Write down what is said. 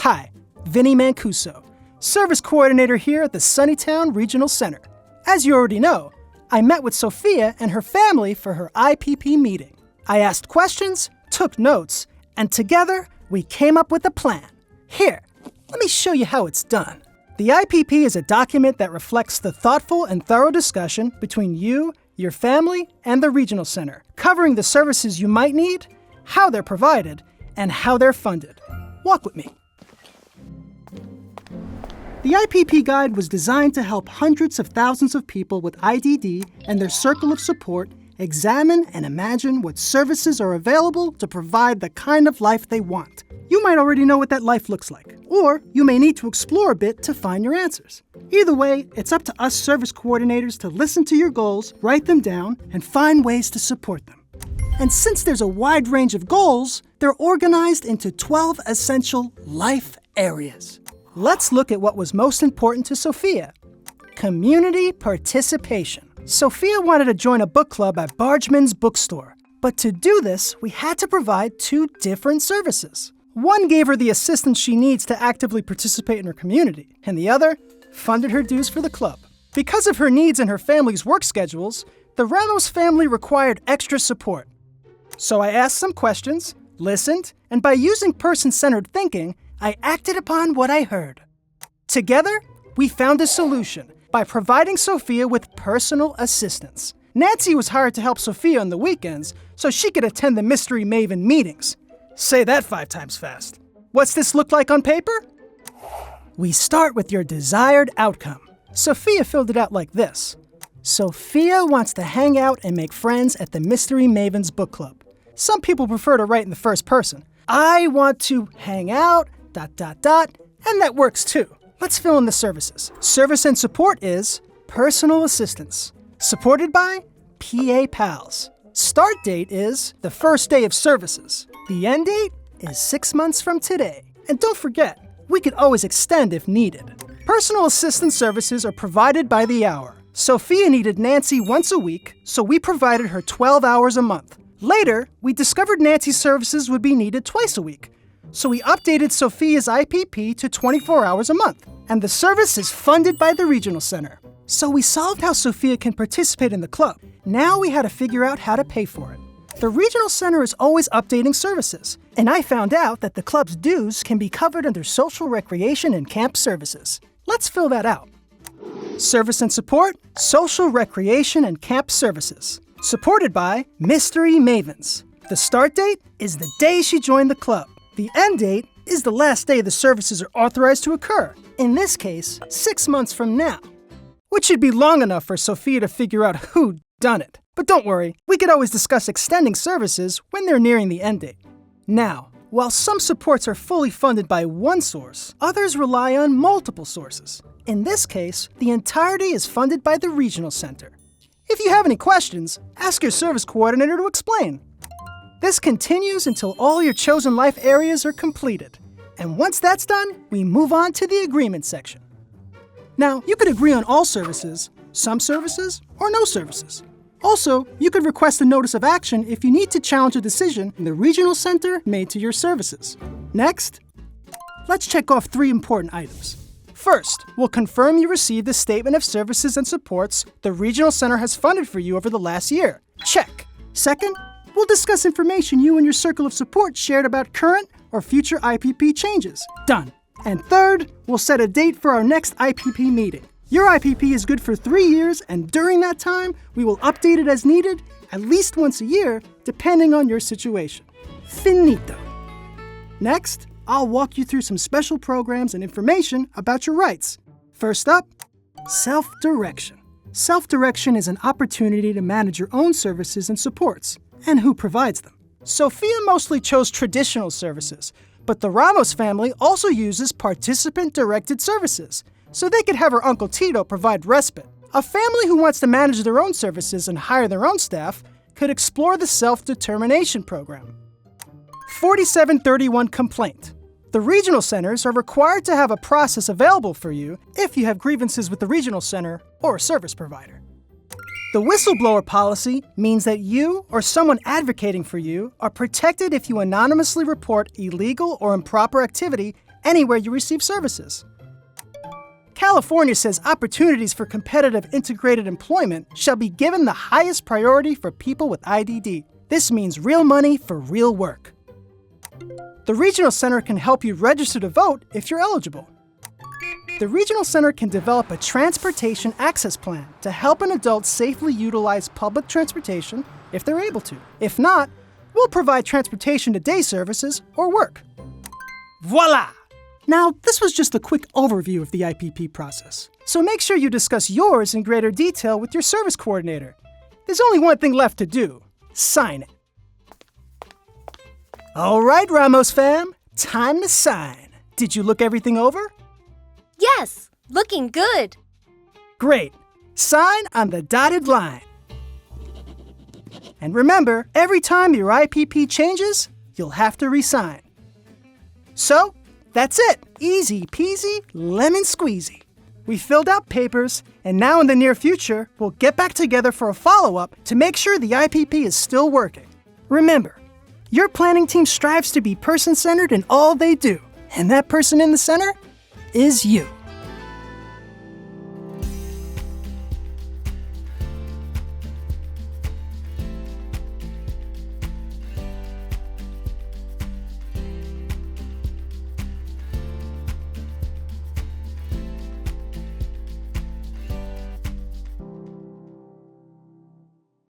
Hi, Vinny Mancuso, Service Coordinator here at the Sunnytown Regional Center. As you already know, I met with Sofia and her family for her IPP meeting. I asked questions, took notes, and together we came up with a plan. Here, let me show you how it's done. The IPP is a document that reflects the thoughtful and thorough discussion between you, your family, and the Regional Center, covering the services you might need, how they're provided, and how they're funded. Walk with me. The IPP Guide was designed to help hundreds of thousands of people with IDD and their circle of support examine and imagine what services are available to provide the kind of life they want. You might already know what that life looks like, or you may need to explore a bit to find your answers. Either way, it's up to us service coordinators to listen to your goals, write them down, and find ways to support them. And since there's a wide range of goals, they're organized into 12 essential life areas. Let's look at what was most important to Sofia. Community participation. Sofia wanted to join a book club at Bargeman's bookstore. But to do this, we had to provide two different services. One gave her the assistance she needs to actively participate in her community, and the other funded her dues for the club. Because of her needs and her family's work schedules, the Ramos family required extra support. So I asked some questions, listened, and by using person-centered thinking, I acted upon what I heard. Together, we found a solution by providing Sofia with personal assistance. Nancy was hired to help Sofia on the weekends so she could attend the Mystery Maven meetings. Say that 5 times fast. What's this look like on paper? We start with your desired outcome. Sofia filled it out like this. Sofia wants to hang out and make friends at the Mystery Mavens book club. Some people prefer to write in the first person. I want to hang out, ... and that works too. Let's fill in the services. Service and support is personal assistance, supported by PA Pals. Start date is the first day of services. The end date is 6 months from today. And don't forget, we could always extend if needed. Personal assistance services are provided by the hour. Sofia needed Nancy once a week, so we provided her 12 hours a month. Later, we discovered Nancy's services would be needed twice a week. So we updated Sofia's IPP to 24 hours a month, and the service is funded by the Regional Center. So we solved how Sofia can participate in the club. Now we had to figure out how to pay for it. The Regional Center is always updating services, and I found out that the club's dues can be covered under social recreation and camp services. Let's fill that out. Service and support, social recreation and camp services. Supported by Mystery Mavens. The start date is the day she joined the club. The end date is the last day the services are authorized to occur, in this case, 6 months from now. Which should be long enough for Sofia to figure out who done it. But don't worry, we could always discuss extending services when they're nearing the end date. Now, while some supports are fully funded by one source, others rely on multiple sources. In this case, the entirety is funded by the Regional Center. If you have any questions, ask your service coordinator to explain. This continues until all your chosen life areas are completed. And once that's done, we move on to the agreement section. Now, you could agree on all services, some services, or no services. Also, you could request a notice of action if you need to challenge a decision the Regional Center made to your services. Next, let's check off 3 important items. First, we'll confirm you received the statement of services and supports the Regional Center has funded for you over the last year. Check. Second, we'll discuss information you and your circle of support shared about current or future IPP changes. Done. And third, we'll set a date for our next IPP meeting. Your IPP is good for 3 years, and during that time, we will update it as needed, at least once a year, depending on your situation. Finito. Next, I'll walk you through some special programs and information about your rights. First up, self-direction. Self-direction is an opportunity to manage your own services and supports, and who provides them. Sofia mostly chose traditional services, but the Ramos family also uses participant-directed services, so they could have her Uncle Tito provide respite. A family who wants to manage their own services and hire their own staff could explore the self-determination program. 4731 complaint. The regional centers are required to have a process available for you if you have grievances with the regional center or a service provider. The whistleblower policy means that you or someone advocating for you are protected if you anonymously report illegal or improper activity anywhere you receive services. California says opportunities for competitive integrated employment shall be given the highest priority for people with IDD. This means real money for real work. The Regional Center can help you register to vote if you're eligible. The Regional Center can develop a transportation access plan to help an adult safely utilize public transportation if they're able to. If not, we'll provide transportation to day services or work. Voila! Now, this was just a quick overview of the IPP process, so make sure you discuss yours in greater detail with your service coordinator. There's only one thing left to do: sign it. All right, Ramos fam, time to sign. Did you look everything over? Yes, looking good. Great. Sign on the dotted line. And remember, every time your IPP changes, you'll have to re-sign. So, that's it. Easy peasy, lemon squeezy. We filled out papers, and now in the near future, we'll get back together for a follow-up to make sure the IPP is still working. Remember, your planning team strives to be person-centered in all they do, and that person in the center is you.